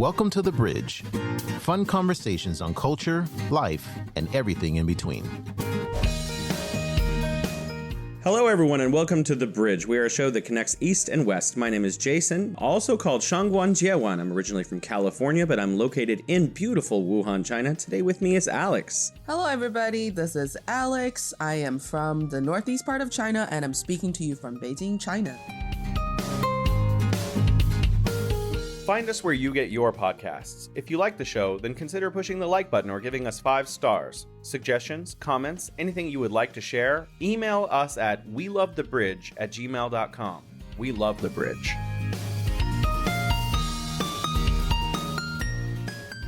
Welcome to The Bridge. Fun conversations on culture, life, and everything in between. Hello, everyone, and welcome to The Bridge. We are a show that connects East and West. My name is Jason, also called Shangguan Jiewan. I'm originally from California, but I'm located in beautiful Wuhan, China. Today with me is Alex. Hello, everybody. This is Alex. I am from the northeast part of China, and I'm speaking to you from Beijing, China. Find us where you get your podcasts. If you like the show, then consider pushing the like button or giving us 5 stars. Suggestions, comments, anything you would like to share, email us at welovethebridge@gmail.com. We love the bridge.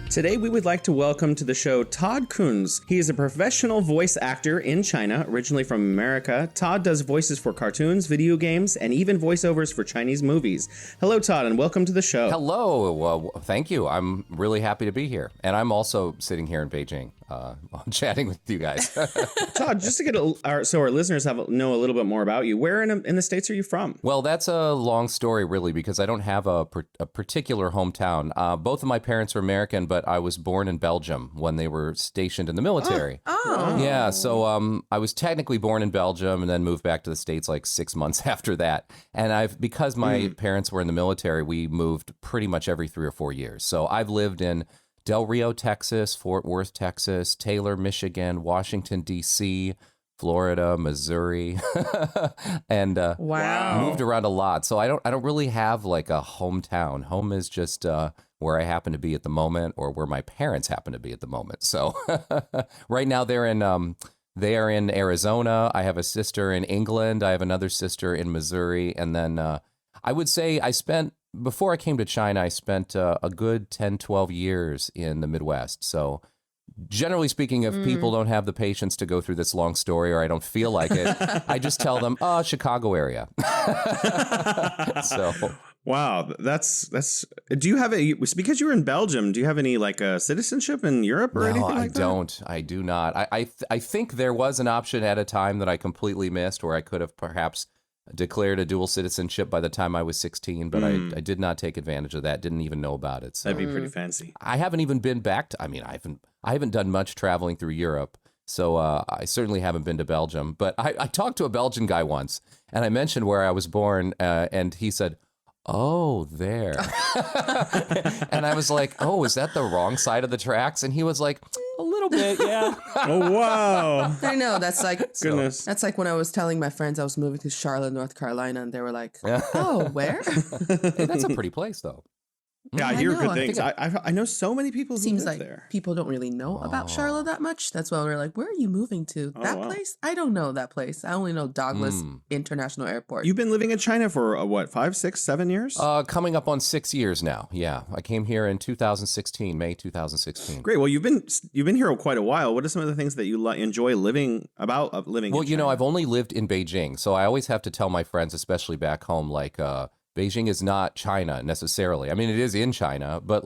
Today, we would like to welcome to the show Todd Khuns. He is a professional voice actor in China, originally from America. Todd does voices for cartoons, video games, and even voiceovers for Chinese movies. Hello, Todd, and welcome to the show. Hello. Well, thank you. I'm really happy to be here. And I'm also sitting here in Beijing, chatting with you guys. Todd, just to get so our listeners know a little bit more about you, where in the States are you from? Well, that's a long story, really, because I don't have a particular hometown. Both of my parents are American, but I was born in Belgium when they were stationed in the military. Oh. Yeah, so I was technically born in Belgium and then moved back to the States like 6 months after that. And because my parents were in the military, we moved pretty much every 3 or 4 years. So I've lived in Del Rio, Texas, Fort Worth, Texas, Taylor, Michigan, Washington, D.C., Florida, Missouri, and moved around a lot. So I don't really have like a hometown. Home is just where I happen to be at the moment, or where my parents happen to be at the moment. So right now they are in Arizona. I have a sister in England. I have another sister in Missouri, and then I would say before I came to China, I spent a good 10, 12 years in the Midwest. So generally speaking, if people don't have the patience to go through this long story, or I don't feel like it, I just tell them, Chicago area. So. Wow, that's. Do you have because you were in Belgium? Do you have any citizenship in Europe or anything like that? No, I don't. I do not. I think there was an option at a time that I completely missed, where I could have perhaps declared a dual citizenship by the time I was 16, but I did not take advantage of that. Didn't even know about it. So. That'd be pretty fancy. I haven't even been back to. I haven't done much traveling through Europe. So I certainly haven't been to Belgium. But I talked to a Belgian guy once, and I mentioned where I was born, and he said, "Oh, there." And I was like, "Oh, is that the wrong side of the tracks?" And he was like, "A little bit, yeah." Oh, wow. I know. That's like, goodness. That's like when I was telling my friends I was moving to Charlotte, North Carolina, and they were like, "Oh, where?" Hey, that's a pretty place, though. Yeah, I hear good things. I know so many people who seems live like there. People don't really know about Charlotte that much. That's why we're like, where are you moving to? That place? I don't know that place. I only know Douglas International Airport. You've been living in China for what, 5, 6, 7 years? Coming up on 6 years now. Yeah, I came here in 2016, May 2016. Great. Well, you've been here quite a while. What are some of the things that you enjoy living in China? Well, I've only lived in Beijing, so I always have to tell my friends, especially back home, Beijing is not China necessarily. I mean, it is in China, but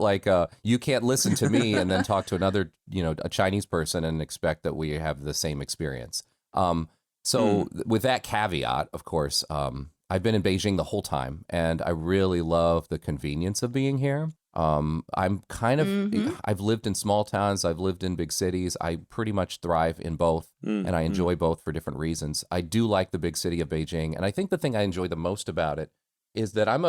you can't listen to me and then talk to another, a Chinese person and expect that we have the same experience. With that caveat, of course, I've been in Beijing the whole time, and I really love the convenience of being here. I'm kind of, I've lived in small towns, I've lived in big cities. I pretty much thrive in both, and I enjoy both for different reasons. I do like the big city of Beijing, and I think the thing I enjoy the most about it is that I'm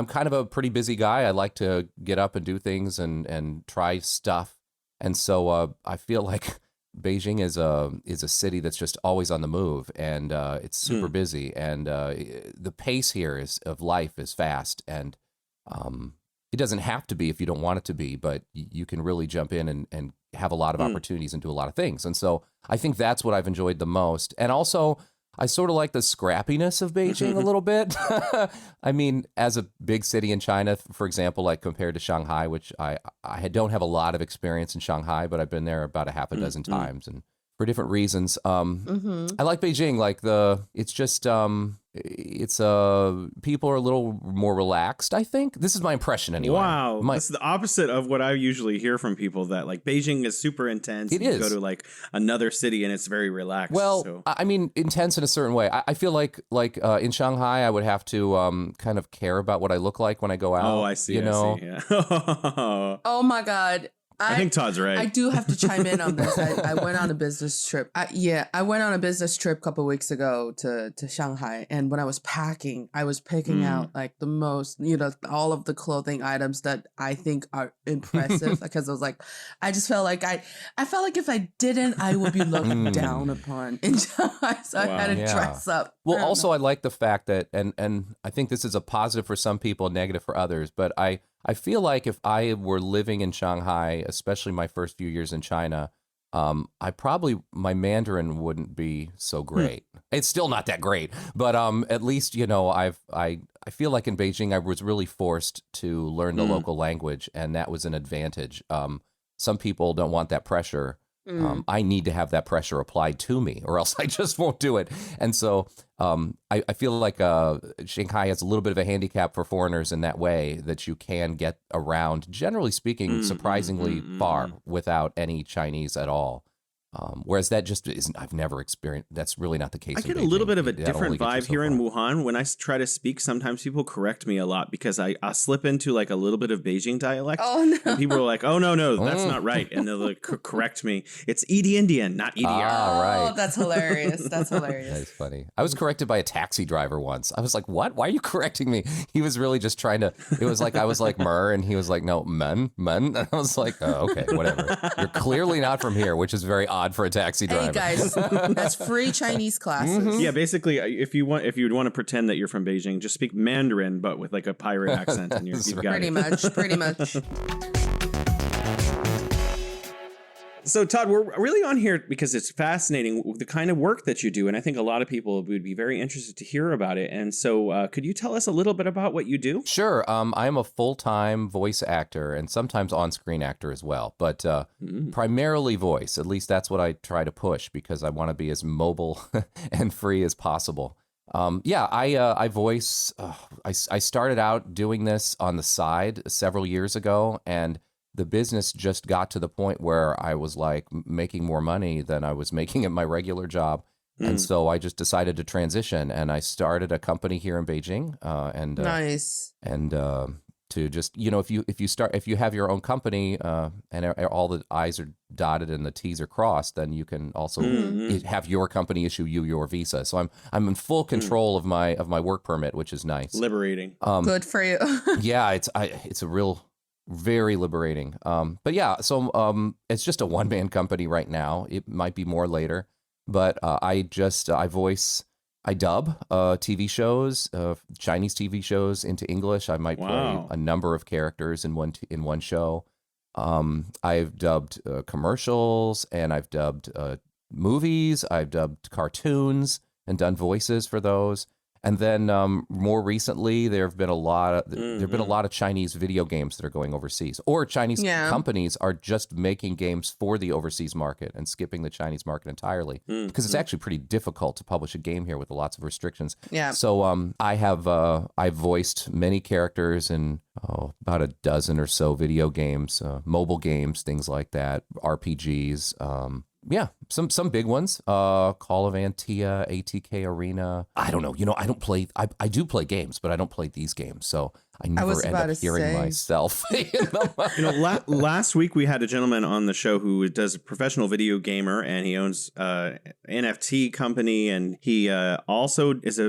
kind of a pretty busy guy. I like to get up and do things and try stuff. And so I feel like Beijing is a city that's just always on the move, and it's super busy. And the pace here of life is fast, and it doesn't have to be if you don't want it to be, but you can really jump in and have a lot of opportunities and do a lot of things. And so I think that's what I've enjoyed the most. And also, I sort of like the scrappiness of Beijing a little bit. I mean, as a big city in China, for example, like compared to Shanghai, which I don't have a lot of experience in Shanghai, but I've been there about a half a dozen times, and for different reasons. I like Beijing. It's just it's people are a little more relaxed, I think. This is my impression anyway. Wow. That's the opposite of what I usually hear from people, that like Beijing is super intense. It is. You go to like another city and it's very relaxed. Well, so. I mean, intense in a certain way. I feel like in Shanghai, I would have to kind of care about what I look like when I go out. Oh, I see. You know? Yeah. Oh my God. I think Todd's right. I do have to chime in on this. I went on a business trip. I went on a business trip a couple weeks ago to Shanghai. And when I was packing, I was picking out like the most, all of the clothing items that I think are impressive. Because I was like, I just felt like I felt like if I didn't, I would be looked down upon in Shanghai. So I had to dress up. Well, also, I like the fact that, and I think this is a positive for some people, negative for others, but I feel like if I were living in Shanghai, especially my first few years in China, my Mandarin wouldn't be so great. It's still not that great, but at least I feel like in Beijing I was really forced to learn the local language, and that was an advantage. Some people don't want that pressure. I need to have that pressure applied to me, or else I just won't do it. And so I feel like Shanghai has a little bit of a handicap for foreigners in that way, that you can get around, generally speaking, surprisingly far without any Chinese at all. Whereas that just isn't, I've never experienced, that's really not the case. I get a little bit of a different vibe here in Wuhan. When I try to speak, sometimes people correct me a lot because I slip into like a little bit of Beijing dialect. Oh, no. And people are like, oh, no, that's not right. And they'll like, correct me. It's Edie Indian, not EDR. Right. Oh, that's hilarious. That's hilarious. That's funny. I was corrected by a taxi driver once. I was like, what? Why are you correcting me? He was really just trying to, it was like, I was like, Mer, and he was like, no, men. And I was like, oh, okay, whatever. You're clearly not from here, which is very odd for a taxi driver. Hey guys, that's free Chinese classes. Yeah, basically, if you would want to pretend that you're from Beijing, just speak Mandarin, but with like a pirate accent, and you've got it. Pretty much. So, Todd, we're really on here because it's fascinating, the kind of work that you do, and I think a lot of people would be very interested to hear about it. And so, could you tell us a little bit about what you do? Sure. I am a full-time voice actor and sometimes on-screen actor as well, but primarily voice. At least that's what I try to push, because I want to be as mobile and free as possible. I voice. I started out doing this on the side several years ago, and the business just got to the point where I was like making more money than I was making at my regular job. And so I just decided to transition, and I started a company here in Beijing. Nice. And to just, if you have your own company and all the I's are dotted and the T's are crossed, then you can also have your company issue you your visa. So I'm in full control of my work permit, which is nice. Liberating. Good for you. Yeah, it's a real, very liberating. But yeah, so it's just a one-man company right now. It might be more later, but I dub TV shows, Chinese TV shows into English. I might play a number of characters in one show. I've dubbed commercials, and I've dubbed movies. I've dubbed cartoons and done voices for those. And then more recently, there have been a lot of Chinese video games that are going overseas, or Chinese companies are just making games for the overseas market and skipping the Chinese market entirely, because it's actually pretty difficult to publish a game here with lots of restrictions. Yeah. So I've voiced many characters in about a dozen or so video games, mobile games, things like that, RPGs. Yeah, some big ones. Call of Antia, ATK Arena. I don't know. I don't play. I do play games, but I don't play these games. So I never end up hearing myself in them. Last week we had a gentleman on the show who does a professional video gamer, and he owns an NFT company, and he also is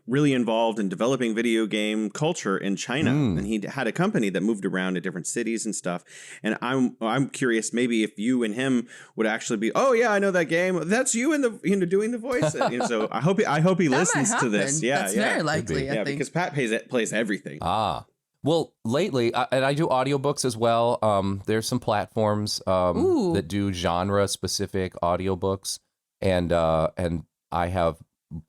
really involved in developing video game culture in China. And he had a company that moved around to different cities and stuff. And I'm curious, maybe if you and him would actually be, oh yeah, I know that game. That's you in the doing the voice. So I hope he listens to this. Yeah, that's very likely. I think, because Pat plays everything. Well, lately, and I do audiobooks as well. There's some platforms that do genre-specific audiobooks, and I have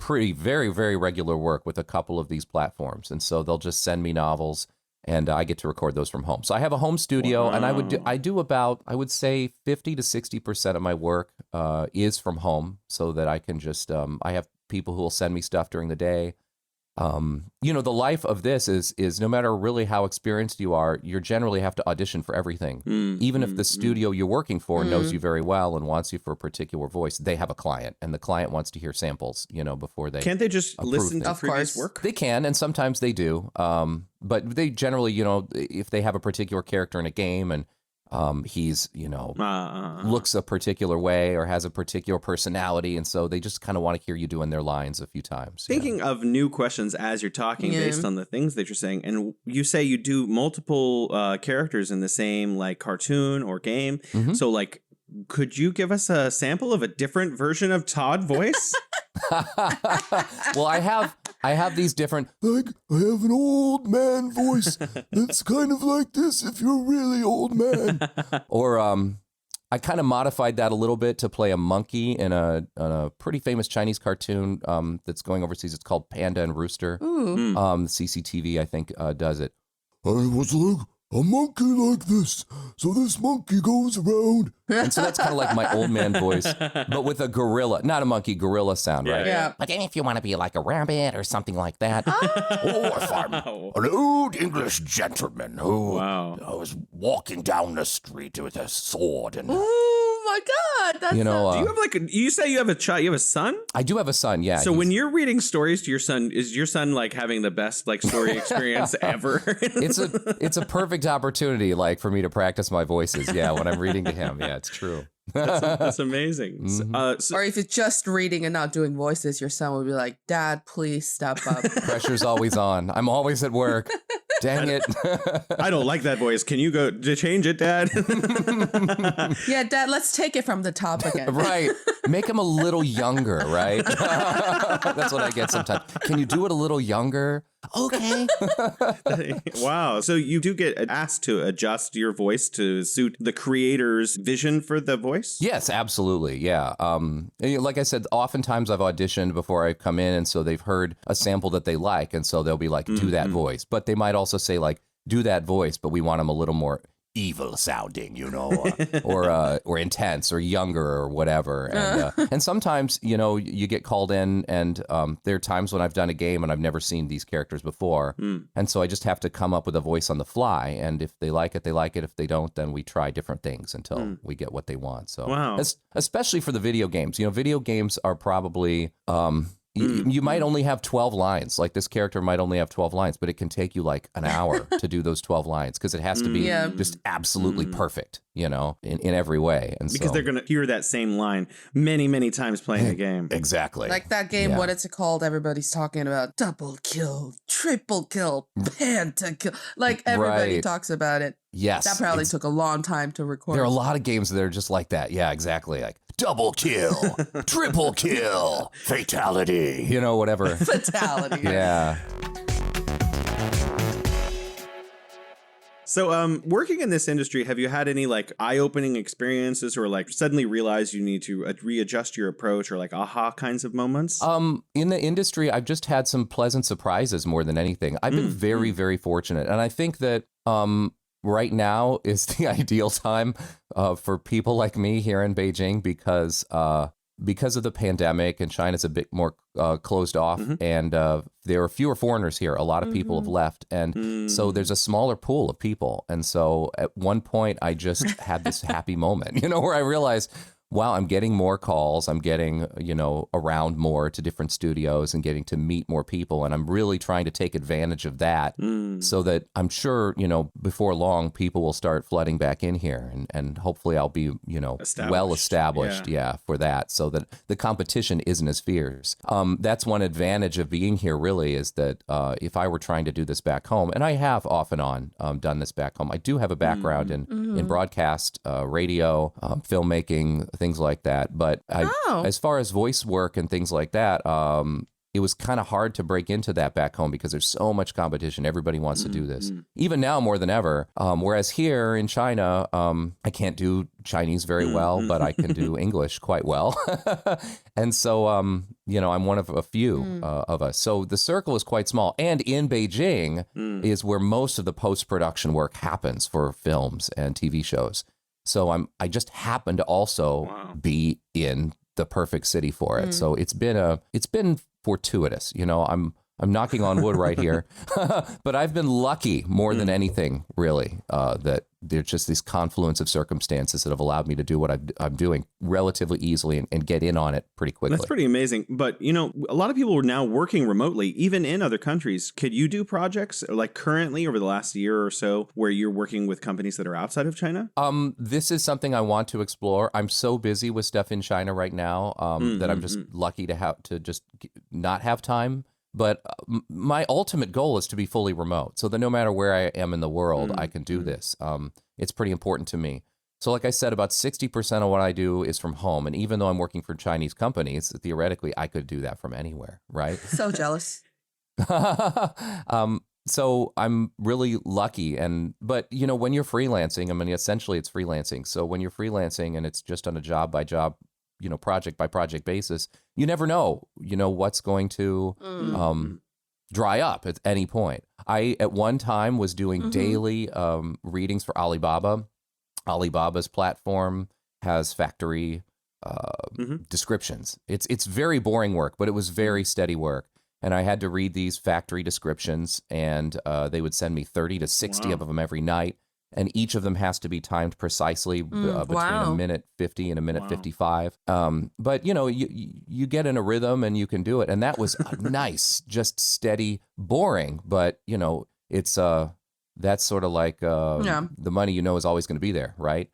very, very regular work with a couple of these platforms, and so they'll just send me novels, and I get to record those from home. So I have a home studio, and I do about, I would say, 50 to 60% of my work is from home, so that I can just I have people who will send me stuff during the day. the life of this is no matter really how experienced you are, you generally have to audition for everything. Even if the studio you're working for knows you very well and wants you for a particular voice, they have a client, and the client wants to hear samples, before they Can't they just listen to things. previous work? They can, and sometimes they do. But they generally, if they have a particular character in a game and he's, looks a particular way or has a particular personality. And so they just kind of want to hear you doing their lines a few times. Thinking of new questions as you're talking based on the things that you're saying. And you say you do multiple characters in the same like cartoon or game. So like, could you give us a sample of a different version of Todd voice? Well, I have these different, like, I have an old man voice that's kind of like this if you're a really old man. Or I kind of modified that a little bit to play a monkey in a pretty famous Chinese cartoon that's going overseas. It's called Panda and Rooster. CCTV, I think, does it. I was like a monkey like this. So this monkey goes around. And so that's kind of like my old man voice, but with a gorilla, not a monkey, gorilla sound, right? Yeah. But then if you want to be like a rabbit or something like that. Or if I'm an old English gentleman who was walking down the street with a sword and... Oh my God! That's do you have like you say you have a child? You have a son? I do have a son. Yeah. So when you're reading stories to your son, is your son like having the best like story experience ever? It's a perfect opportunity, like for me to practice my voices. Yeah, when I'm reading to him. Yeah, it's true. That's amazing. or if it's just reading and not doing voices, your son would be like, "Dad, please step up." Pressure's always on. I'm always at work. Dang it. I don't like that voice. Can you go to change it, Dad? Yeah, Dad, let's take it from the top again. Right. Make him a little younger, right? That's what I get sometimes. Can you do it a little younger? Okay. Wow. So you do get asked to adjust your voice to suit the creator's vision for the voice? Yes, absolutely. Yeah. Like I said, oftentimes I've auditioned before I come in, and so they've heard a sample that they like, and so they'll be like, do that voice. But they might also say like, do that voice, but we want them a little more evil sounding, or intense or younger or whatever. And sometimes, you get called in, and there are times when I've done a game and I've never seen these characters before. And so I just have to come up with a voice on the fly. And if they like it, they like it. If they don't, then we try different things until we get what they want. So especially for the video games, video games are probably, you might only have 12 lines. Like this character might only have 12 lines, but it can take you like an hour to do those 12 lines because it has to be just absolutely perfect, in every way. And because they're going to hear that same line many, many times playing a game. Exactly. Like that game, what is it called? Everybody's talking about double kill, triple kill, pentakill. Like everybody talks about it. Yes. That probably took a long time to record. There are a lot of games that are just like that. Yeah, exactly. Like double kill, triple kill, fatality, whatever. Fatality. Yeah. So, working in this industry, have you had any like eye-opening experiences or like suddenly realize you need to readjust your approach or like aha kinds of moments? In the industry, I've just had some pleasant surprises more than anything. I've been very, very fortunate. And I think that right now is the ideal time for people like me here in Beijing because of the pandemic and China's a bit more closed off and there are fewer foreigners here. A lot of people have left. And so there's a smaller pool of people. And so at one point I just had this happy moment, where I realized, wow, I'm getting more calls. I'm getting, around more to different studios and getting to meet more people. And I'm really trying to take advantage of that so that I'm sure, before long, people will start flooding back in here. And hopefully I'll be, well established, for that so that the competition isn't as fierce. That's one advantage of being here, really, is that if I were trying to do this back home, and I have off and on done this back home, I do have a background in broadcast, radio, filmmaking, things like that. But as far as voice work and things like that, it was kind of hard to break into that back home because there's so much competition. Everybody wants to do this. Even now more than ever. Whereas here in China, I can't do Chinese very well, but I can do English quite well. And so, I'm one of a few of us. So the circle is quite small. And in Beijing is where most of the post-production work happens for films and TV shows. So I just happen to also be in the perfect city for it. So it's been fortuitous. I'm knocking on wood right here. But I've been lucky more than anything, really, that there's just this confluence of circumstances that have allowed me to do what I'm doing relatively easily and get in on it pretty quickly. That's pretty amazing. But, a lot of people are now working remotely, even in other countries. Could you do projects like currently over the last year or so where you're working with companies that are outside of China? This is something I want to explore. I'm so busy with stuff in China right now that I'm just lucky to have to just not have time. But my ultimate goal is to be fully remote, so that no matter where I am in the world, I can do this. It's pretty important to me. So like I said, about 60% of what I do is from home. And even though I'm working for Chinese companies, theoretically, I could do that from anywhere, right? So jealous. So I'm really lucky. But, when you're freelancing, I mean, essentially it's freelancing. So when you're freelancing and it's just on a job by job, project by project basis, you never know, what's going to dry up at any point. I, at one time, was doing daily readings for Alibaba. Alibaba's platform has factory descriptions. It's very boring work, but it was very steady work. And I had to read these factory descriptions, and they would send me 30 to 60 of them every night. And each of them has to be timed precisely between a minute 50 and a minute 55. But, you get in a rhythm and you can do it. And that was nice, just steady, boring. But, it's that's sort of like the money is always going to be there, right?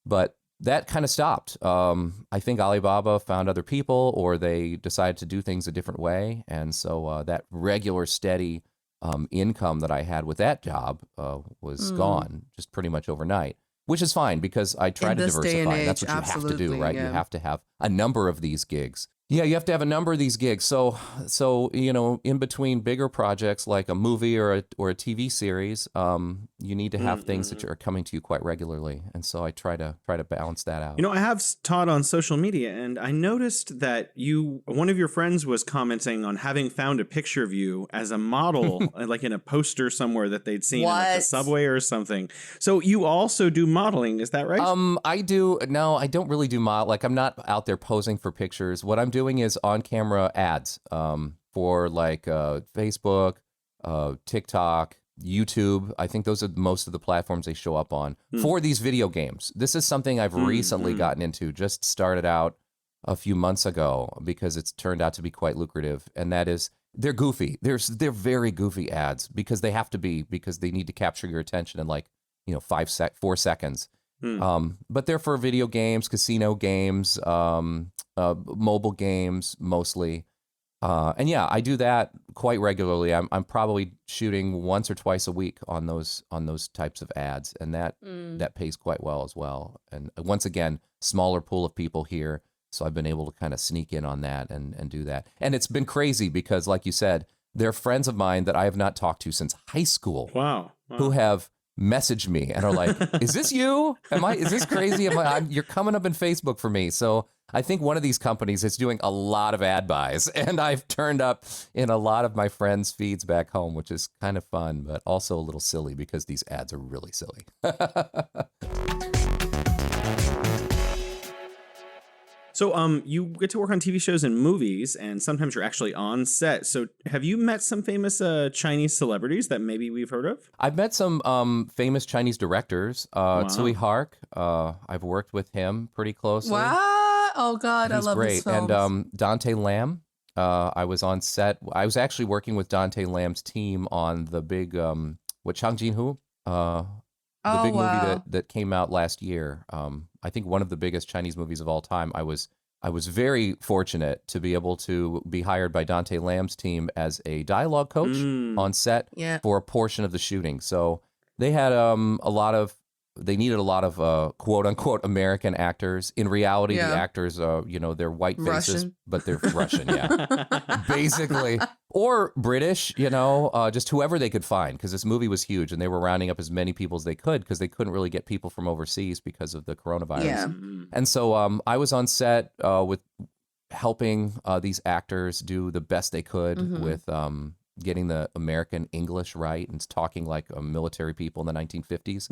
But that kind of stopped. I think Alibaba found other people, or they decided to do things a different way. And so that regular, steady income that I had with that job was gone just pretty much overnight, which is fine because I try to diversify. That's what you have to do, right? You have to have a number of these gigs. Yeah, you have to have a number of these gigs. So in between bigger projects like a movie or a TV series, you need to have things that are coming to you quite regularly. And so I try to balance that out. I have Todd on social media, and I noticed that one of your friends was commenting on having found a picture of you as a model, like in a poster somewhere that they'd seen in like the subway or something. So you also do modeling, is that right? I do. No, I don't really do model. Like, I'm not out there posing for pictures. What I'm doing is on-camera ads for like Facebook, TikTok, YouTube. I think those are most of the platforms they show up on for these video games. This is something I've recently gotten into, just started out a few months ago because it's turned out to be quite lucrative. And that is, they're goofy. They're very goofy ads because they have to be, because they need to capture your attention in like, 4 seconds. But they're for video games, casino games, mobile games mostly. And yeah, I do that quite regularly. I'm probably shooting once or twice a week on those types of ads, and that pays quite well as well. And once again, smaller pool of people here, so I've been able to kind of sneak in on that and do that. And it's been crazy because, like you said, they're friends of mine that I have not talked to since high school. Wow. Who have messaged me and are like, "Is this you? Is this crazy? You're coming up in Facebook for me." So I think one of these companies is doing a lot of ad buys, and I've turned up in a lot of my friends' feeds back home, which is kind of fun, but also a little silly because these ads are really silly. So you get to work on TV shows and movies, and sometimes you're actually on set. So have you met some famous Chinese celebrities that maybe we've heard of? I've met some famous Chinese directors. Tsui Hark, I've worked with him pretty closely. Wow. Oh, God, I love great. his films. And Dante Lam, I was on set. I was actually working with Dante Lam's team on the big, Chang Jin-Hu? The big movie that came out last year. I think one of the biggest Chinese movies of all time. I was very fortunate to be able to be hired by Dante Lam's team as a dialogue coach on set for a portion of the shooting. So they had they needed a lot of quote unquote American actors. In reality, the actors, they're white faces, Russian. but they're Russian, basically, or British, just whoever they could find, because this movie was huge and they were rounding up as many people as they could because they couldn't really get people from overseas because of the coronavirus. Yeah. And so I was on set with helping these actors do the best they could with getting the American English right and talking like military people in the 1950s,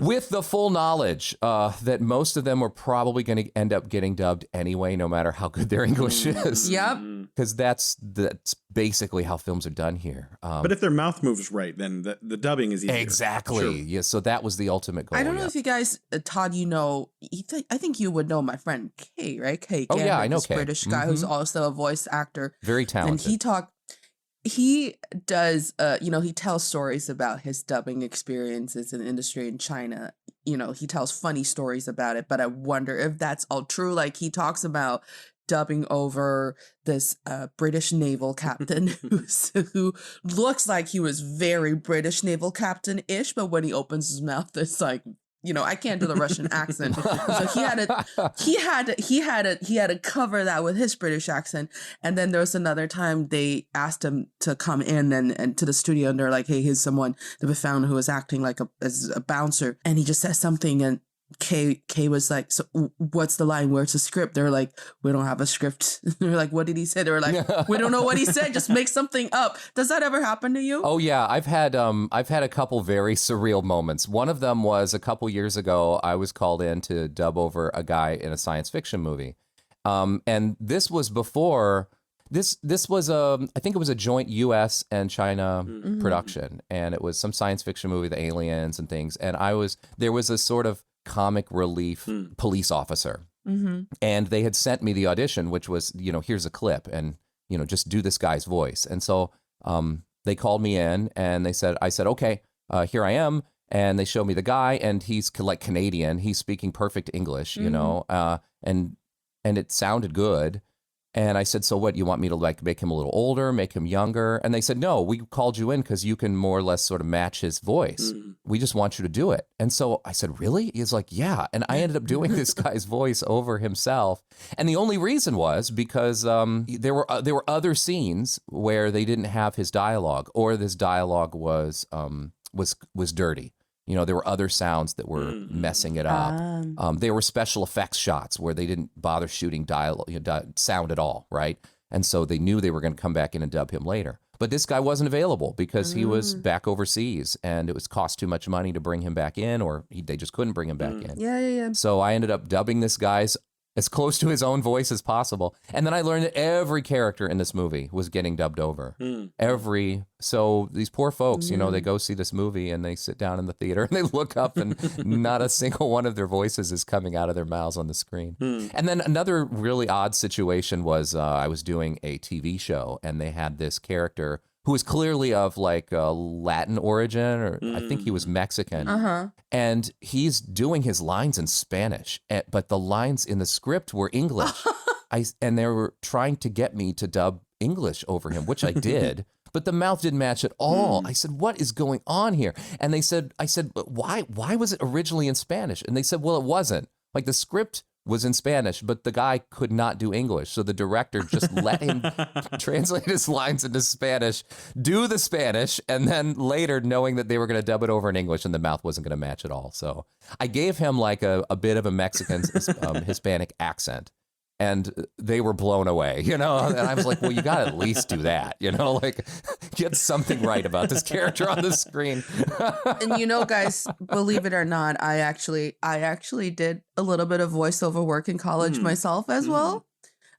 with the full knowledge that most of them were probably going to end up getting dubbed anyway, no matter how good their English is. Yep. Because that's basically how films are done here. But if their mouth moves right, then the dubbing is easier. Exactly. Sure. Yeah. So that was the ultimate goal. I don't know if you guys, Todd, you know, I think you would know my friend Kay, right? Kay. Oh, yeah, I know this Kay. British guy who's also a voice actor. Very talented. And he does, he tells stories about his dubbing experiences in the industry in China. You know, he tells funny stories about it, but I wonder if that's all true. Like, he talks about dubbing over this British naval captain who looks like he was very British naval captain-ish, but when he opens his mouth, it's like, I can't do the Russian accent. So he had to cover that with his British accent. And then there was another time they asked him to come in and to the studio, and they're like, hey, here's someone that we found who was acting like as a bouncer. And he just says something, and Kay was like, so what's the line? Where's the script? They're like, we don't have a script. They're like, what did he say? They were like, we don't know what he said. Just make something up. Does that ever happen to you? Oh yeah, I've had a couple very surreal moments. One of them was a couple years ago. I was called in to dub over a guy in a science fiction movie, and this was before. This was I think it was a joint U.S. and China production, and it was some science fiction movie, the aliens and things. And there was a sort of comic relief police officer. And they had sent me the audition, which was, here's a clip and, just do this guy's voice. And so they called me in and I said, okay, here I am. And they showed me the guy, and he's like Canadian. He's speaking perfect English, and it sounded good. And I said, so what, you want me to like make him a little older, make him younger? And they said, no, we called you in because you can more or less sort of match his voice. We just want you to do it. And so I said, really? He's like, yeah. And I ended up doing this guy's voice over himself. And the only reason was because there were other scenes where they didn't have his dialogue, or this dialogue was dirty. There were other sounds that were messing it up. There were special effects shots where they didn't bother shooting sound at all, right? And so they knew they were going to come back in and dub him later. But this guy wasn't available because he was back overseas, and it was cost too much money to bring him back in, or they just couldn't bring him back in. Yeah. So I ended up dubbing this guy's as close to his own voice as possible. And then I learned that every character in this movie was getting dubbed over. So these poor folks, they go see this movie and they sit down in the theater and they look up and not a single one of their voices is coming out of their mouths on the screen. And then another really odd situation was I was doing a TV show, and they had this character who was clearly of like Latin origin, or I think he was Mexican. And he's doing his lines in Spanish, but the lines in the script were English. And they were trying to get me to dub English over him, which I did, but the mouth didn't match at all. I said, what is going on here? And I said, why was it originally in Spanish? And they said, well, it wasn't. Like, the script was in Spanish, but the guy could not do English. So the director just let him translate his lines into Spanish, do the Spanish, and then later, knowing that they were going to dub it over in English and the mouth wasn't going to match at all. So I gave him like a bit of a Mexican Hispanic accent. And they were blown away, And I was like, well, you got to at least do that, like get something right about this character on the screen. And guys, believe it or not, I actually did a little bit of voiceover work in college myself as well.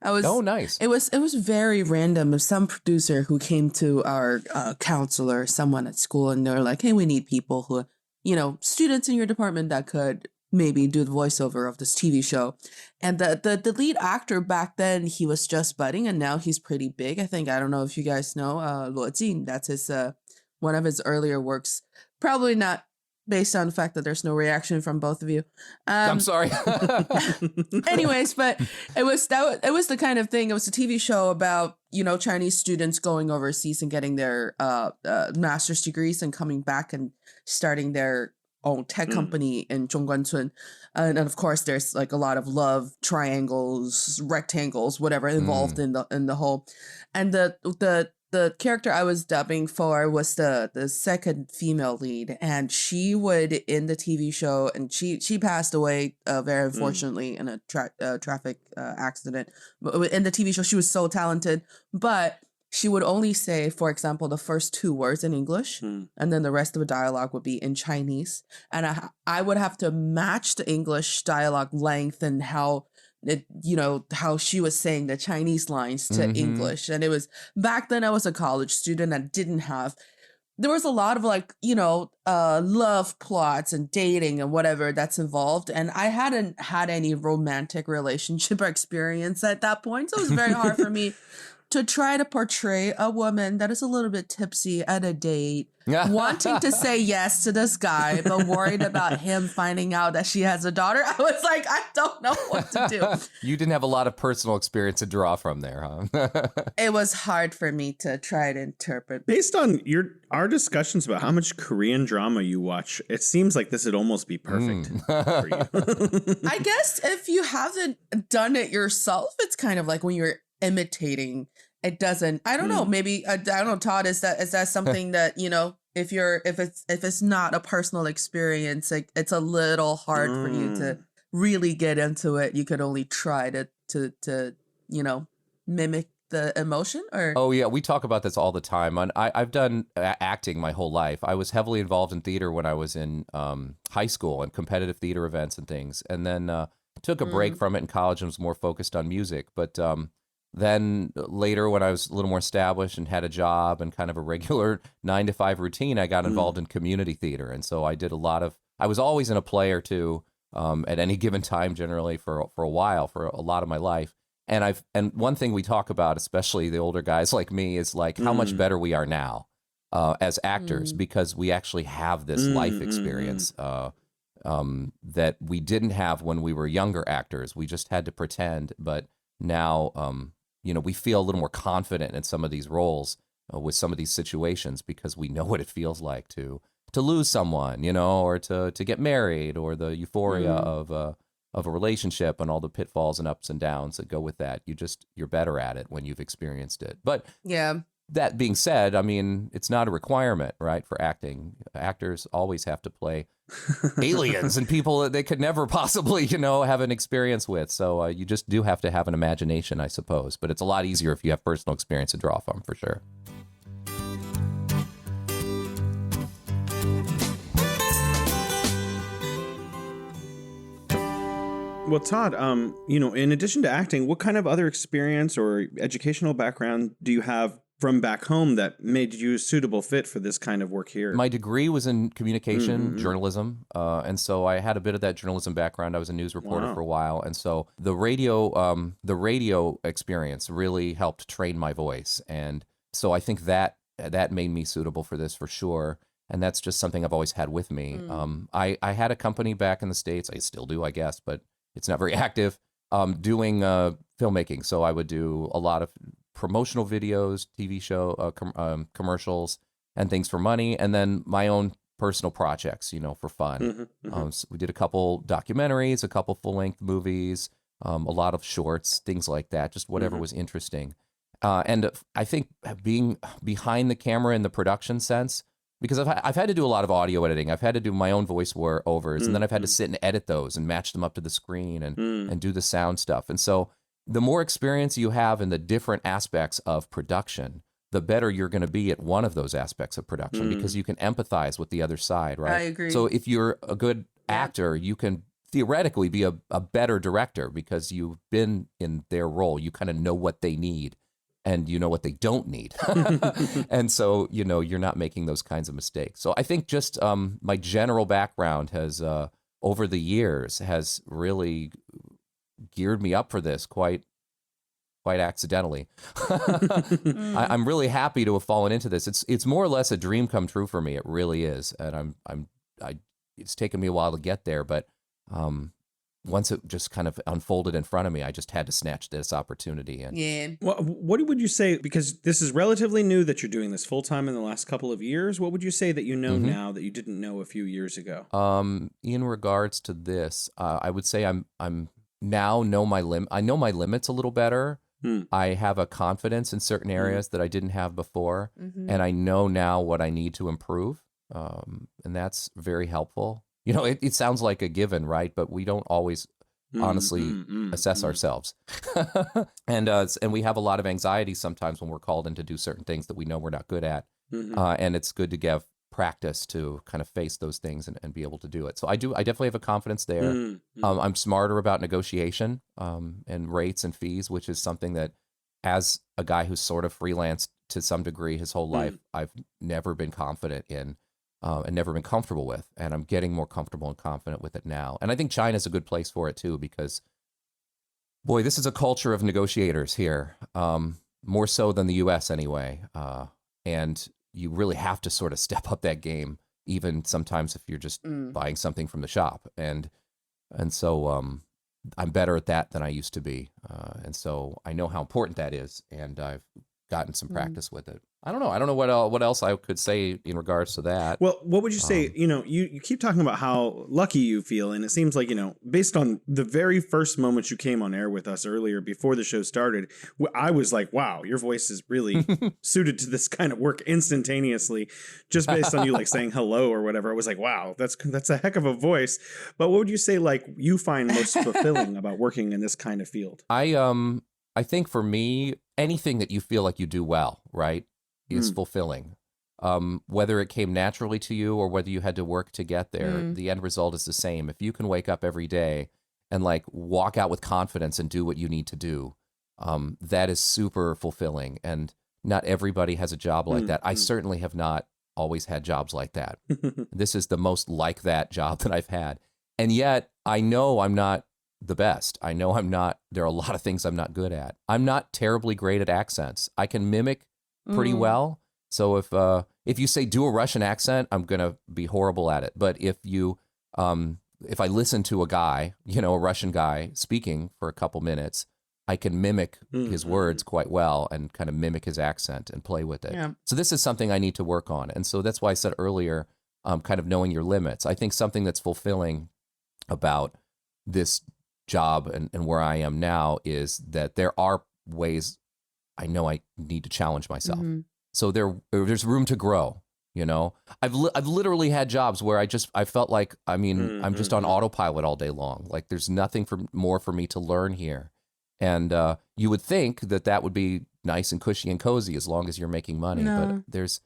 Oh, nice. It was very random. Some producer who came to our counselor, someone at school, and they're like, hey, we need people who, students in your department that could maybe do the voiceover of this TV show. And the lead actor back then, he was just budding, and now he's pretty big. I don't know if you guys know Luo Jin. That's his one of his earlier works. Probably not based on the fact that there's no reaction from both of you. I'm sorry. Anyways, but it was the kind of thing. It was a TV show about, Chinese students going overseas and getting their master's degrees and coming back and starting their own tech company in Zhongguancun. And of course, there's like a lot of love triangles, rectangles, whatever involved in the whole. And the character I was dubbing for was the second female lead, and she would, in the TV show, and she passed away very unfortunately in a traffic accident. But in the TV show, she was so talented, but she would only say, for example, the first 2 words in English, and then the rest of the dialogue would be in Chinese. And I would have to match the English dialogue length and how how she was saying the Chinese lines to English. And it was back then I was a college student and didn't have. There was a lot of love plots and dating and whatever that's involved. And I hadn't had any romantic relationship or experience at that point. So it was very hard for me to try to portray a woman that is a little bit tipsy at a date, wanting to say yes to this guy, but worried about him finding out that she has a daughter. I was like, I don't know what to do. You didn't have a lot of personal experience to draw from there, huh? It was hard for me to try to interpret. Based on our discussions about how much Korean drama you watch, it seems like this would almost be perfect for you. I guess if you haven't done it yourself, it's kind of like when you're imitating, it doesn't, I don't know, maybe I don't know, Todd, is that something that if it's not a personal experience, like, it's a little hard for you to really get into it. You could only try to mimic the emotion. Or Oh yeah, we talk about this all the time. I've done acting my whole life. I was heavily involved in theater when I was in high school and competitive theater events and things, and then took a break from it in college and was more focused on music. But then later, when I was a little more established and had a job and kind of a regular 9-to-5 routine, I got involved in community theater. And so I did I was always in a play or two at any given time, generally for a while, for a lot of my life. And one thing we talk about, especially the older guys like me, is like how much better we are now as actors, because we actually have this life experience that we didn't have when we were younger actors. We just had to pretend, but now we feel a little more confident in some of these roles with some of these situations, because we know what it feels like to lose someone, or to get married, or the euphoria of a relationship and all the pitfalls and ups and downs that go with that. You're better at it when you've experienced it. But yeah. That being said, I mean, it's not a requirement, right, for acting. Actors always have to play aliens and people that they could never possibly, have an experience with. So you just do have to have an imagination, I suppose. But it's a lot easier if you have personal experience to draw from, for sure. Well, Todd, in addition to acting, what kind of other experience or educational background do you have from back home that made you a suitable fit for this kind of work here? My degree was in communication, journalism, and so I had a bit of that journalism background. I was a news reporter for a while, and so the radio experience really helped train my voice, and so I think that made me suitable for this for sure. And that's just something I've always had with me. I had a company back in the States. I still do, I guess, but it's not very active, doing filmmaking. So I would do a lot of promotional videos, TV show commercials, and things for money, and then my own personal projects, for fun. So we did a couple documentaries, a couple full-length movies, a lot of shorts, things like that, just whatever was interesting. And I think being behind the camera in the production sense, because I've had to do a lot of audio editing. I've had to do my own voiceovers, and then I've had to sit and edit those and match them up to the screen and do the sound stuff. And so the more experience you have in the different aspects of production, the better you're going to be at one of those aspects of production, because you can empathize with the other side, right? I agree. So if you're a good actor, you can theoretically be a better director because you've been in their role. You kind of know what they need and you know what they don't need. And so, you're not making those kinds of mistakes. So I think just my general background has, over the years, has really geared me up for this quite accidentally. I'm really happy to have fallen into this. It's more or less a dream come true for me. It really is, and it's taken me a while to get there, but once it just kind of unfolded in front of me, I just had to snatch this opportunity. And yeah. What would you say, because this is relatively new that you're doing this full time in the last couple of years, what would you say that you know now that you didn't know a few years ago? In regards to this, I would say I'm now I know my limits a little better. I have a confidence in certain areas that I didn't have before, and I know now what I need to improve, and that's very helpful. It sounds like a given, right? But we don't always honestly assess ourselves. And we have a lot of anxiety sometimes when we're called in to do certain things that we know we're not good at. And it's good to give practice to kind of face those things and be able to do it. So I definitely have a confidence there. I'm smarter about negotiation and rates and fees, which is something that, as a guy who's sort of freelanced to some degree his whole life, I've never been confident in and never been comfortable with. And I'm getting more comfortable and confident with it now. And I think China's a good place for it too, because boy, this is a culture of negotiators here, more so than the US anyway. And you really have to sort of step up that game, even sometimes if you're just buying something from the shop. And so I'm better at that than I used to be. And so I know how important that is, and I've gotten some practice with it. I don't know what else I could say in regards to that. Well, what would you say? You keep talking about how lucky you feel, and it seems like, based on the very first moments you came on air with us earlier before the show started, I was like, wow, your voice is really suited to this kind of work instantaneously, just based on you like saying hello or whatever. I was like, wow, that's a heck of a voice. But what would you say like you find most fulfilling about working in this kind of field? I think for me, anything that you feel like you do well, right, is fulfilling. Whether it came naturally to you or whether you had to work to get there, the end result is the same. If you can wake up every day and like walk out with confidence and do what you need to do, that is super fulfilling. And not everybody has a job like that. I certainly have not always had jobs like that. This is the most like that job that I've had. And yet I know I'm not the best. I know there are a lot of things I'm not good at. I'm not terribly great at accents. I can mimic pretty well. So if you say do a Russian accent, I'm going to be horrible at it. But if I listen to a guy, a Russian guy speaking for a couple minutes, I can mimic his words quite well and kind of mimic his accent and play with it. Yeah. So this is something I need to work on. And so that's why I said earlier, kind of knowing your limits. I think something that's fulfilling about this job and where I am now is that there are ways I know I need to challenge myself. So there's room to grow. I've literally had jobs where I felt like, I'm just on autopilot all day long. Like there's nothing more for me to learn here. And you would think that would be nice and cushy and cozy as long as you're making money. No. But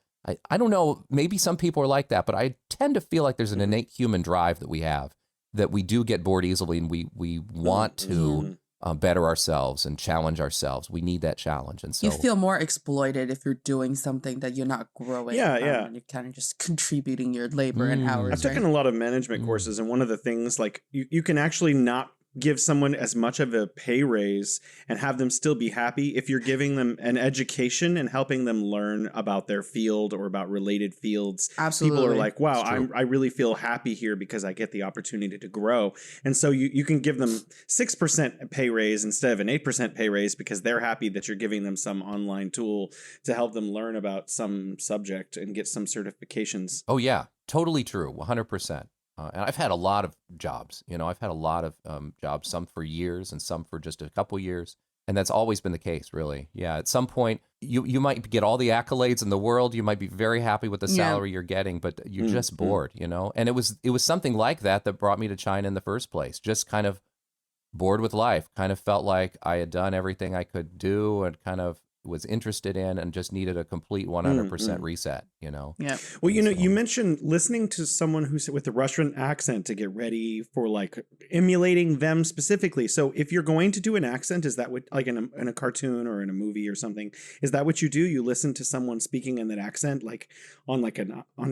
I don't know, maybe some people are like that, but I tend to feel like there's an innate human drive that we have, that we do get bored easily, and we want to better ourselves and challenge ourselves. We need that challenge. And so you feel more exploited if you're doing something that you're not growing. And you're kind of just contributing your labor and hours. I've taken a lot of management courses, and one of the things, like you can actually not give someone as much of a pay raise and have them still be happy if you're giving them an education and helping them learn about their field or about related fields. Absolutely. People are like, wow, I really feel happy here because I get the opportunity to grow. And so you can give them 6% pay raise instead of an 8% pay raise because they're happy that you're giving them some online tool to help them learn about some subject and get some certifications. Oh yeah, totally true. 100%. And I've had a lot of jobs, I've had a lot of jobs, some for years and some for just a couple years. And that's always been the case, really. Yeah. At some point, you might get all the accolades in the world. You might be very happy with the salary you're getting, but you're just bored, And it was something like that brought me to China in the first place. Just kind of bored with life, kind of felt like I had done everything I could do and kind of was interested in and just needed a complete 100% reset, Yeah. Well, you mentioned listening to someone who's with a Russian accent to get ready for like emulating them specifically. So if you're going to do an accent, is that what, like in a cartoon or in a movie or something, is that what you do? You listen to someone speaking in that accent, like on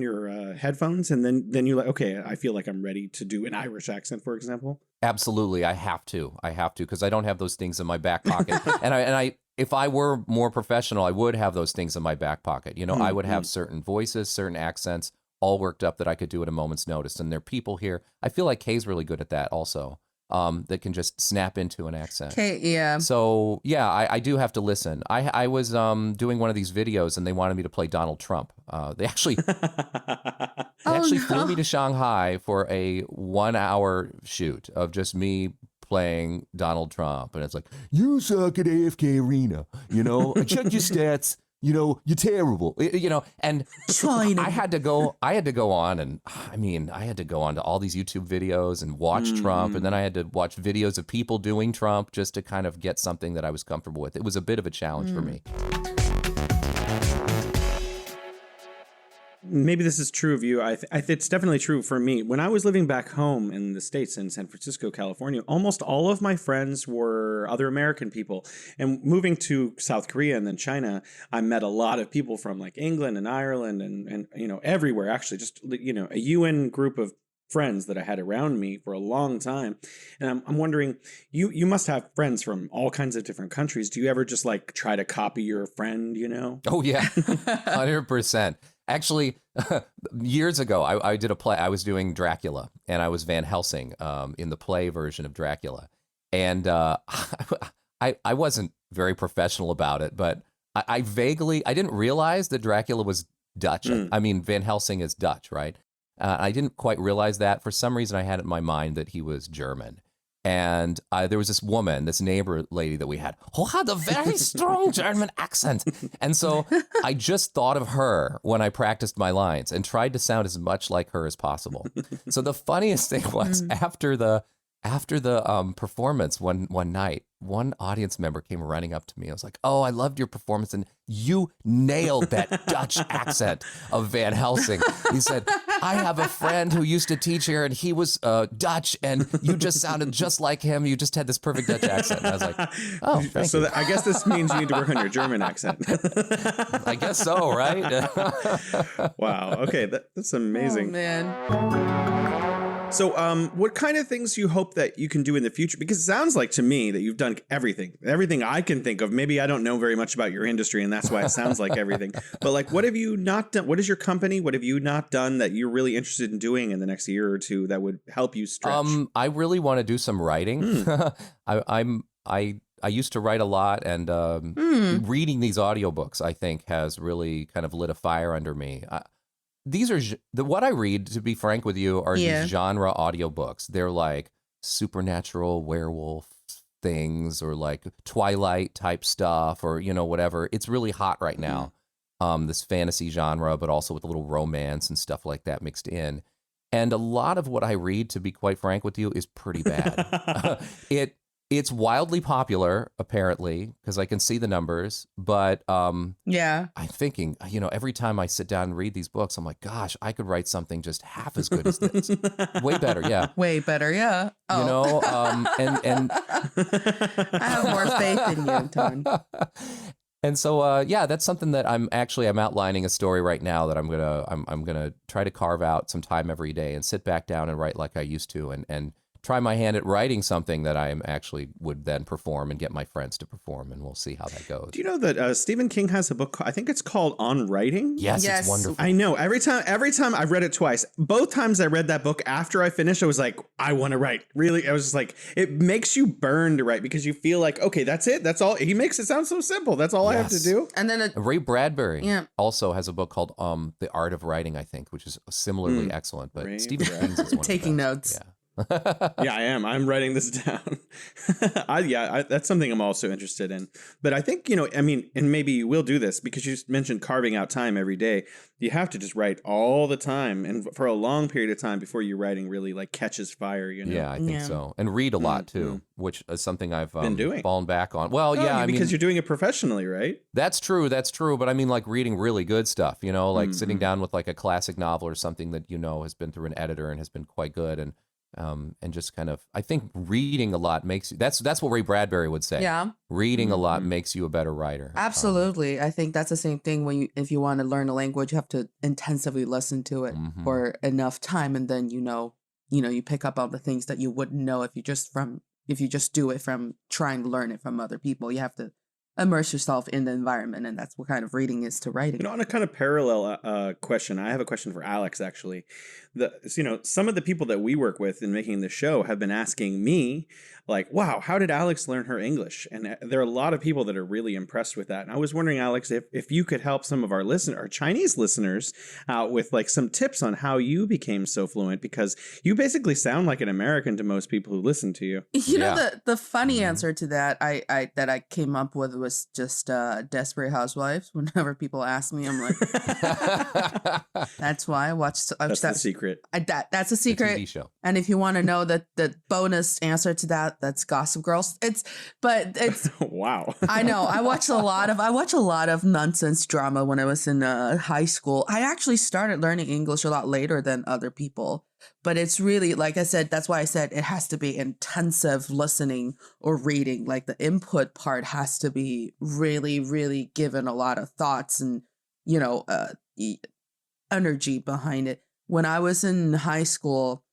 your headphones, and then you're like, okay, I feel like I'm ready to do an Irish accent, for example. Absolutely. I have to, because I don't have those things in my back pocket. and I if I were more professional, I would have those things in my back pocket. I would have certain voices, certain accents all worked up that I could do at a moment's notice. And there are people here. I feel like Kay's really good at that also, that can just snap into an accent. Kay, yeah. So, yeah, I do have to listen. I was doing one of these videos and they wanted me to play Donald Trump. They actually flew me to Shanghai for a 1-hour shoot of just me playing Donald Trump, and it's like, you suck at AFK Arena, I checked your stats, you're terrible, and China. I had to go on, and I had to go on to all these YouTube videos and watch Trump, and then I had to watch videos of people doing Trump just to kind of get something that I was comfortable with. It was a bit of a challenge for me. Maybe this is true of you. It's definitely true for me. When I was living back home in the States, in San Francisco, California, almost all of my friends were other American people. And moving to South Korea and then China, I met a lot of people from like England and Ireland and everywhere, actually, just, a UN group of friends that I had around me for a long time. And I'm wondering, you must have friends from all kinds of different countries. Do you ever just like try to copy your friend, Oh, yeah, 100%. Actually, years ago, I did a play. I was doing Dracula, and I was Van Helsing in the play version of Dracula. And I wasn't very professional about it, but I didn't realize that Dracula was Dutch. I mean, Van Helsing is Dutch, right? I didn't quite realize that. For some reason, I had it in my mind that he was German. And there was this woman, this neighbor lady that we had, who had a very strong German accent. And so I just thought of her when I practiced my lines and tried to sound as much like her as possible. So the funniest thing was after the performance one night, one audience member came running up to me. I was like, "Oh, I loved your performance, and you nailed that Dutch accent of Van Helsing." He said, "I have a friend who used to teach here, and he was Dutch, and you just sounded just like him. You just had this perfect Dutch accent." And I was like, "Oh, thank you." I guess this means you need to work on your German accent. I guess so, right? Wow. Okay, that's amazing. Oh, man. So, what kind of things do you hope that you can do in the future? Because it sounds like to me that you've done everything I can think of. Maybe I don't know very much about your industry, and that's why it sounds like everything. But like, what have you not done? What is your company? What have you not done that you're really interested in doing in the next year or two that would help you stretch? I really want to do some writing. I used to write a lot, and reading these audiobooks, I think, has really kind of lit a fire under me. These are what I read, to be frank with you, are these genre audiobooks. They're like supernatural werewolf things or like Twilight type stuff or, whatever. It's really hot right now, this fantasy genre, but also with a little romance and stuff like that mixed in. And a lot of what I read, to be quite frank with you, is pretty bad. It's wildly popular, apparently, because I can see the numbers. But I'm thinking, every time I sit down and read these books, I'm like, gosh, I could write something just half as good as this. Way better, yeah. Way better, yeah. Oh. And I have more faith in you, Ton. And so, that's something that I'm outlining a story right now that I'm gonna try to carve out some time every day and sit back down and write like I used to, and try my hand at writing something that I actually would then perform and get my friends to perform, and we'll see how that goes. Do you know that Stephen King has a book, I think it's called On Writing? Yes, it's wonderful. I know. Every time I've read it twice. Both times I read that book, after I finished, I was like, I want to write. Really, I was just like, it makes you burn to write because you feel like, okay, that's it. That's all. He makes it sound so simple. That's all I have to do. And then Ray Bradbury also has a book called The Art of Writing, I think, which is similarly excellent. But Stephen King's is one taking of the notes. Yeah. Yeah, I am. I'm writing this down. That's something I'm also interested in. But I think, and maybe you will do this because you mentioned carving out time every day. You have to just write all the time and for a long period of time before your writing really like catches fire, Yeah, I think so. And read a lot too, which is something I've been doing. Fallen back on. Well, because you're doing it professionally, right? That's true. But I mean, like reading really good stuff, like sitting down with like a classic novel or something that, has been through an editor and has been quite good. And just kind of, I think reading a lot makes you, that's what Ray Bradbury would say. Yeah. Reading a lot makes you a better writer. Absolutely. I think that's the same thing if you want to learn a language, you have to intensively listen to it for enough time. And then, you pick up all the things that you wouldn't know if you just do it from trying to learn it from other people. You have to immerse yourself in the environment, and that's what kind of reading is to writing. On a kind of parallel question, I have a question for Alex, actually. Some of the people that we work with in making the show have been asking me, like, wow, how did Alex learn her English? And there are a lot of people that are really impressed with that. And I was wondering, Alex, if you could help some of our Chinese listeners out with like some tips on how you became so fluent, because you basically sound like an American to most people who listen to you. The funny answer to that I came up with was just Desperate Housewives. Whenever people ask me, I'm like, that's why I watched. That's the secret. That's a secret. TV show. And if you want to know the bonus answer to that, that's Gossip Girls. It's Wow. I know. I watch a lot of nonsense drama when I was in high school. I actually started learning English a lot later than other people. But it's really, like I said, that's why I said it has to be intensive listening or reading. Like the input part has to be really, really given a lot of thoughts and, energy behind it. When I was in high school,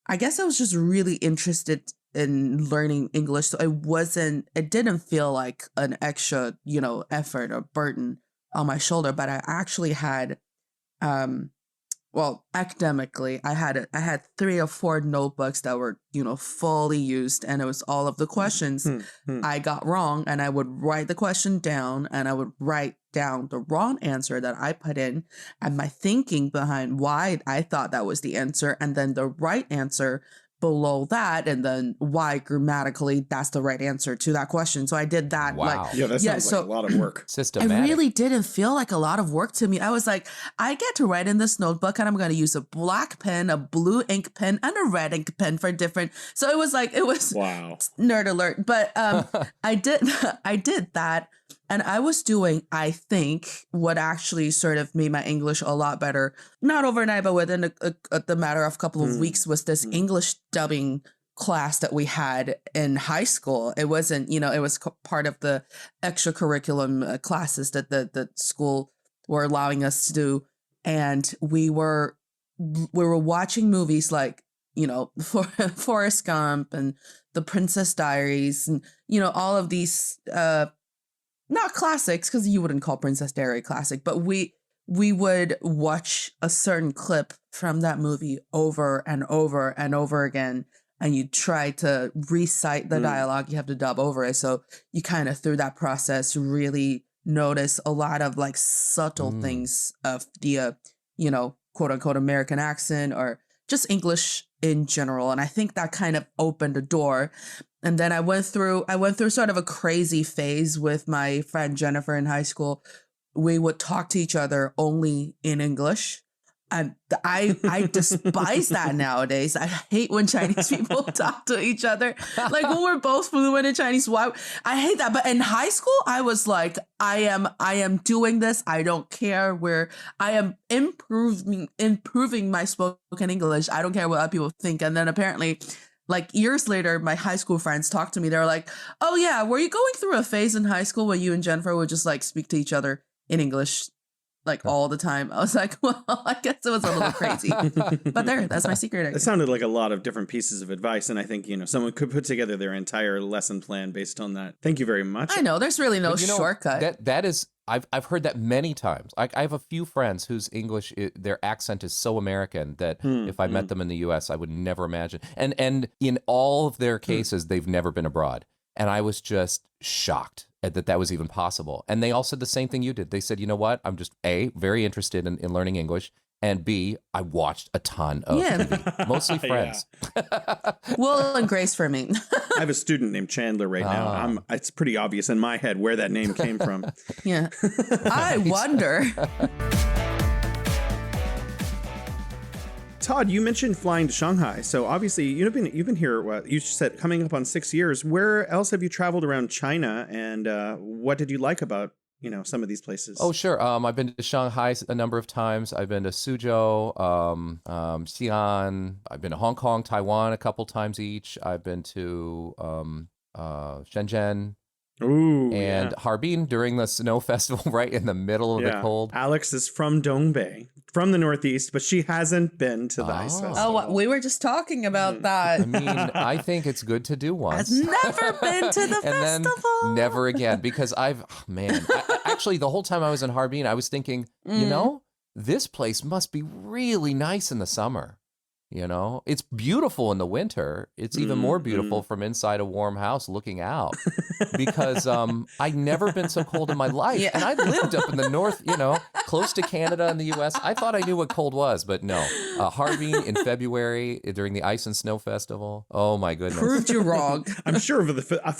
I guess I was just really interested in learning English. So it didn't feel like an extra, effort or burden on my shoulder, but I actually had, academically, I had 3 or 4 notebooks that were, fully used, and it was all of the questions I got wrong, and I would write the question down, and I would write down the wrong answer that I put in, and my thinking behind why I thought that was the answer, and then the right answer below that, and then why grammatically that's the right answer to that question. So I did that. Wow. That sounds like a lot of work. Systematic. It really didn't feel like a lot of work to me. I was like, I get to write in this notebook, and I'm going to use a black pen, a blue ink pen, and a red ink pen for different. So it was Wow. Nerd alert. But I did that. And I was doing, I think, what actually sort of made my English a lot better, not overnight, but within the matter of a couple of weeks, was this English dubbing class that we had in high school. It wasn't, it was part of the extracurriculum classes that the school were allowing us to do. And we were watching movies like, Forrest Gump and The Princess Diaries and, all of these, not classics, because you wouldn't call Princess Diary a classic, but we would watch a certain clip from that movie over and over and over again, and you try to recite the dialogue. You have to dub over it. So you kind of, through that process, really notice a lot of like subtle things of the, quote unquote American accent or just English in general. And I think that kind of opened a door. And then I went through sort of a crazy phase with my friend Jennifer in high school. We would talk to each other only in English. And I despise that nowadays. I hate when Chinese people talk to each other. Like when we're both fluent in Chinese. Why? I hate that. But in high school, I was like, I am doing this. I don't care where I am improving my spoken English. I don't care what other people think. And then apparently, like years later, my high school friends talked to me. They were like, oh yeah, were you going through a phase in high school where you and Jennifer would just like speak to each other in English like all the time? I was like, well, I guess it was a little crazy. But that's my secret. It sounded like a lot of different pieces of advice. And I think, someone could put together their entire lesson plan based on that. Thank you very much. I know there's really no shortcut. That is, I've heard that many times. I have a few friends whose English, their accent is so American that if I met them in the U.S., I would never imagine. And in all of their cases, they've never been abroad. And I was just shocked that was even possible. And they all said the same thing you did. They said, you know what? I'm just A, very interested in learning English. And B, I watched a ton of TV, mostly Friends. Will and Grace for me. I have a student named Chandler right now. It's pretty obvious in my head where that name came from. Yeah. I wonder. Todd, you mentioned flying to Shanghai. So obviously you've been here, you said coming up on 6 years. Where else have you traveled around China, and what did you like about some of these places? Oh, sure. I've been to Shanghai a number of times. I've been to Suzhou, Xi'an. I've been to Hong Kong, Taiwan a couple times each. I've been to Shenzhen. Ooh, and Harbin during the snow festival, right in the middle of the cold. Alex is from Dongbei, from the Northeast, but she hasn't been to the ice festival. Oh, we were just talking about that. I mean, I think it's good to do once. I've never been to the and festival. Then never again, because actually the whole time I was in Harbin, I was thinking, this place must be really nice in the summer. You know, it's beautiful in the winter. It's even more beautiful from inside a warm house looking out because I'd never been so cold in my life. Yeah. And I lived up in the north, you know, close to Canada and the U.S. I thought I knew what cold was, but no. Harbin in February during the Ice and Snow Festival. Oh, my goodness. Proved you wrong. I'm sure for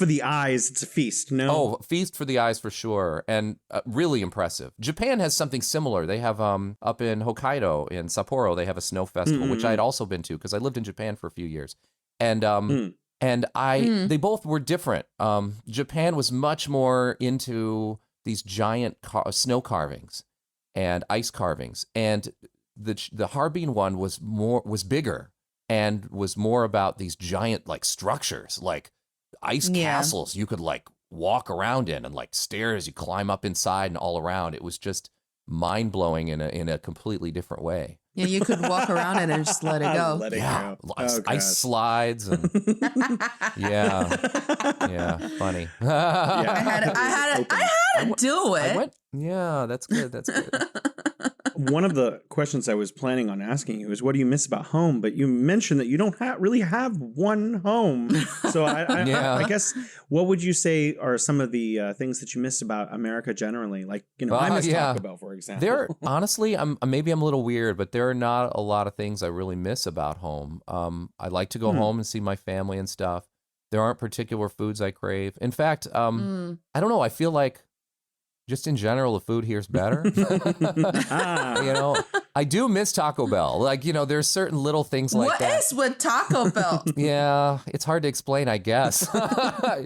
the eyes, it's a feast. No. Oh, feast for the eyes for sure. And really impressive. Japan has something similar. They have up in Hokkaido, in Sapporo, they have a snow festival, which I had also been to because I lived in Japan for a few years. And they both were different. Japan was much more into these giant snow carvings and ice carvings. And the Harbin one was bigger and was more about these giant like structures, like ice castles you could like walk around in, and like stairs you climb up inside and all around. It was just mind-blowing in a completely different way. Yeah, you could walk around it and just let it go. Let it go. Ice slides and yeah, funny. I had to do it. Yeah, that's good. That's good. One of the questions I was planning on asking you is, what do you miss about home? But you mentioned that you don't really have one home. So I guess, what would you say are some of the things that you miss about America generally? Like, you know, I miss Taco Bell, for example. Honestly, maybe I'm a little weird, but there are not a lot of things I really miss about home. I like to go home and see my family and stuff. There aren't particular foods I crave. In fact, I don't know. I feel like just in general, the food here is better. You know, I do miss Taco Bell. Like, you know, there's certain little things like that. What is with Taco Bell? Yeah, it's hard to explain, I guess.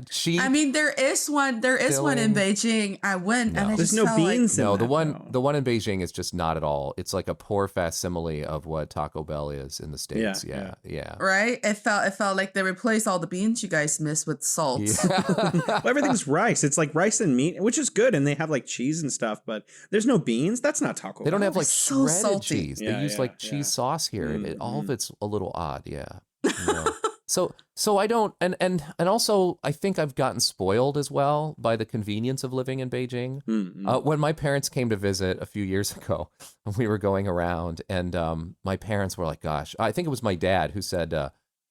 Cheap. I mean, there is one in Beijing. I went and I There's just no felt beans in No, that, the one in Beijing is just not at all. It's like a poor facsimile of what Taco Bell is in the States. Yeah. right. It felt like they replaced all the beans you guys miss with salt. Well, everything's rice. It's like rice and meat, which is good, and they have like cheese and stuff, but there's no beans. That's not Taco Bell. They don't have like so shredded salty. cheese. They use like cheese sauce here. All of it's a little odd. Yeah. You know. So I don't, and also I think I've gotten spoiled as well by the convenience of living in Beijing. When my parents came to visit a few years ago, we were going around, and my parents were like, "Gosh," I think it was my dad who said,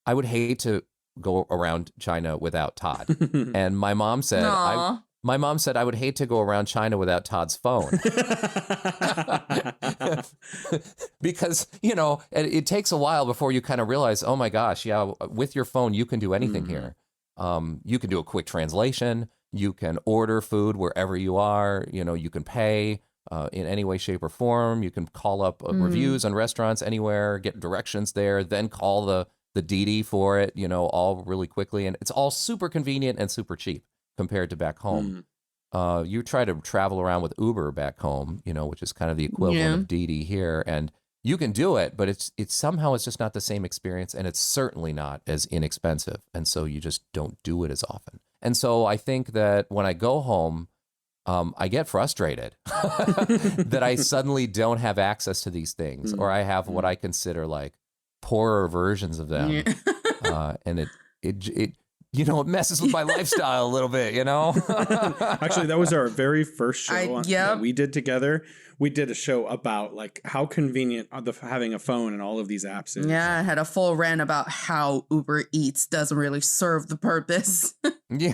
"I would hate to go around China without Todd," and my mom said, My mom said I would hate to go around China without Todd's phone. Because, you know, it takes a while before you kind of realize, oh my gosh, yeah, with your phone, you can do anything here. You can do a quick translation. You can order food wherever you are. You know, you can pay in any way, shape, or form. You can call up reviews on restaurants anywhere, get directions there, then call the Didi for it, you know, all really quickly. And it's all super convenient and super cheap compared to back home. You try to travel around with Uber back home, you know, which is kind of the equivalent of Didi here, and you can do it, but it's somehow it's just not the same experience, and it's certainly not as inexpensive, and so you just don't do it as often. And so I think that when I go home, I get frustrated that I suddenly don't have access to these things, or I have what I consider like poorer versions of them, and it you know, it messes with my lifestyle a little bit, you know? Actually, that was our very first show that we did together. We did a show about like how convenient having a phone and all of these apps is. Yeah, I had a full rant about how Uber Eats doesn't really serve the purpose. Yeah,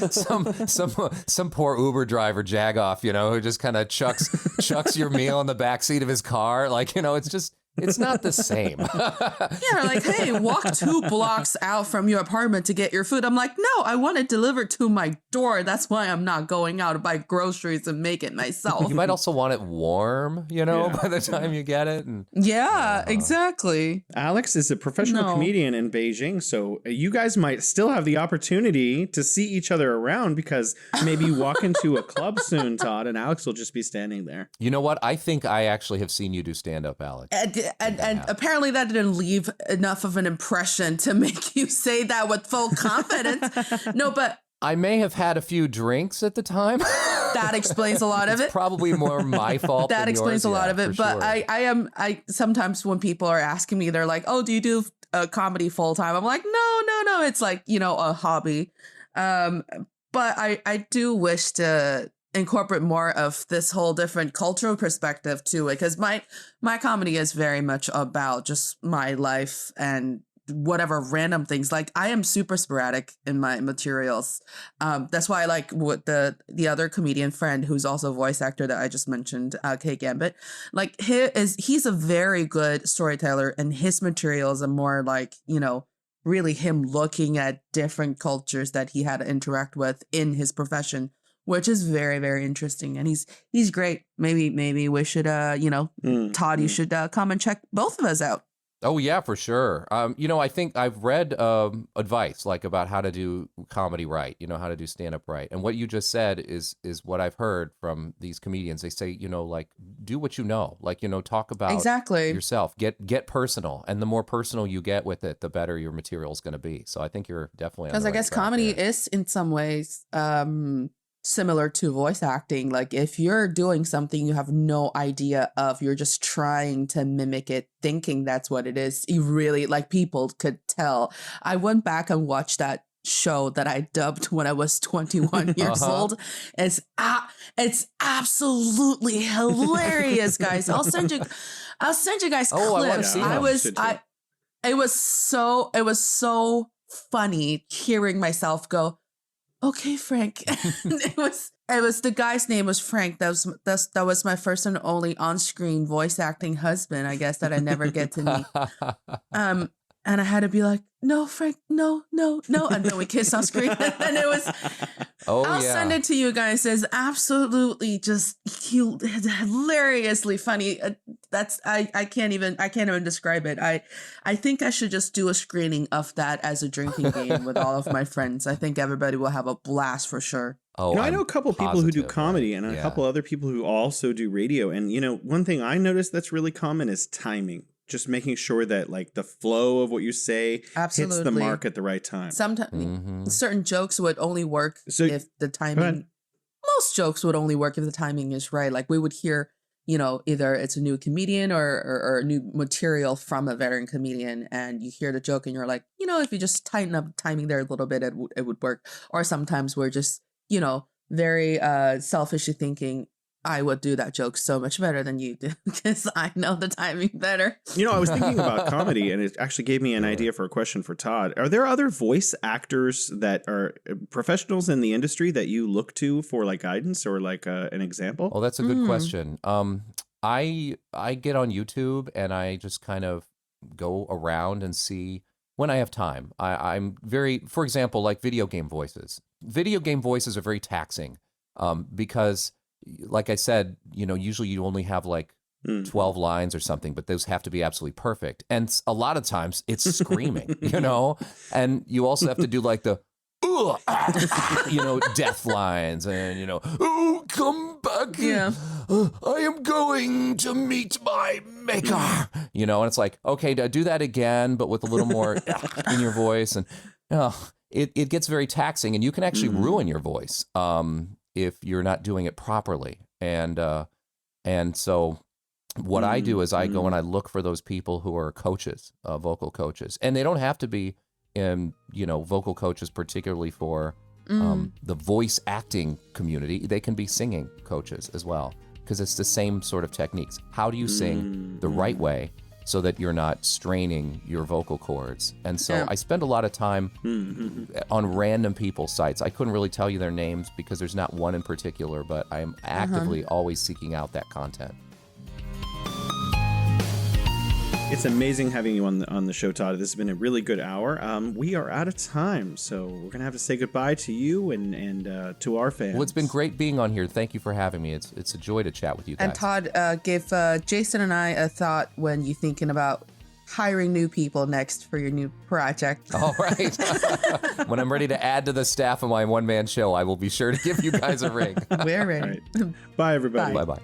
some poor Uber driver jagoff, you know, who just kind of chucks your meal in the backseat of his car. Like, you know, it's not the same. Yeah, like, hey, walk 2 blocks out from your apartment to get your food. I'm like, no, I want it delivered to my door. That's why I'm not going out to buy groceries and make it myself. You might also want it warm, you know, by the time you get it. And exactly. Alex is a professional comedian in Beijing, so you guys might still have the opportunity to see each other around, because maybe you walk into a club soon, Todd, and Alex will just be standing there. You know what? I think I actually have seen you do stand-up, Alex. And apparently that didn't leave enough of an impression to make you say that with full confidence. No, but I may have had a few drinks at the time. That explains a lot of it. Probably more my fault. That explains yours. a lot of it. But sure. I sometimes when people are asking me, they're like, "Oh, do you do comedy full time?" I'm like, no. It's like, you know, a hobby. But I do wish to incorporate more of this whole different cultural perspective to it, because my comedy is very much about just my life and whatever random things. Like, I am super sporadic in my materials. That's why I like what the other comedian friend who's also a voice actor that I just mentioned, Kay Gambit, like he's a very good storyteller, and his materials are more like, you know, really him looking at different cultures that he had to interact with in his profession, which is very, very interesting. And he's great. Maybe we should, Todd, you should come and check both of us out. Oh yeah, for sure. You know, I think I've read advice like about how to do comedy right, you know, how to do stand up right. And what you just said is what I've heard from these comedians. They say, you know, like, do what you know, like, you know, talk about exactly yourself, get personal. And the more personal you get with it, the better your material is going to be. So I think you're definitely on the because I right guess track comedy there. is in some ways similar to voice acting. Like, if you're doing something you have no idea of, you're just trying to mimic it, thinking that's what it is. You really, like, people could tell. I went back and watched that show that I dubbed when I was 21 years old. It's absolutely hilarious, guys. I'll send you guys clips. Oh, I want to see them. It was so funny hearing myself go, okay, Frank. It was the guy's name was Frank. That was my first and only on-screen voice acting husband, I guess, that I never get to meet. And I had to be like, no, Frank, no. And then we kissed on screen. And it was, I'll send it to you guys. It's absolutely just hilariously funny. I can't even describe it. I think I should just do a screening of that as a drinking game with all of my friends. I think everybody will have a blast for sure. Oh, you know, I know a couple people who do comedy and a couple other people who also do radio. And, you know, one thing I noticed that's really common is timing. Just making sure that, like, the flow of what you say hits the mark at the right time. Sometimes certain jokes would only work if the timing. Most jokes would only work if the timing is right. Like, we would hear, you know, either it's a new comedian or new material from a veteran comedian, and you hear the joke and you're like, you know, if you just tighten up the timing there a little bit, it would work. Or sometimes we're just, you know, very selfishly thinking, I would do that joke so much better than you do because I know the timing better. You know, I was thinking about comedy, and it actually gave me an idea for a question for Todd. Are there other voice actors that are professionals in the industry that you look to for, like, guidance or like an example? Oh, that's a good question. I get on YouTube and I just kind of go around and see when I have time. I'm very, for example, like video game voices. Video game voices are very taxing because, like I said, you know, usually you only have like 12 lines or something, but those have to be absolutely perfect. And a lot of times it's screaming, you know, and you also have to do like the, you know, death lines and, you know, oh, come back. Yeah. I am going to meet my maker, you know, and it's like, okay, do that again, but with a little more in your voice. And it gets very taxing, and you can actually ruin your voice if you're not doing it properly. And so what I do is I go and I look for those people who are coaches, vocal coaches, and they don't have to be you know, vocal coaches, particularly for the voice acting community. They can be singing coaches as well, because it's the same sort of techniques. How do you sing the right way so that you're not straining your vocal cords? And so I spend a lot of time on random people's sites. I couldn't really tell you their names because there's not one in particular, but I am actively always seeking out that content. It's amazing having you on the show, Todd. This has been a really good hour. We are out of time, so we're gonna have to say goodbye to you and to our fans. Well, it's been great being on here. Thank you for having me. It's a joy to chat with you guys. And Todd, give Jason and I a thought when you're thinking about hiring new people next for your new project. All right. When I'm ready to add to the staff of my one-man show, I will be sure to give you guys a ring. We're ready. All right. Bye, everybody. Bye-bye.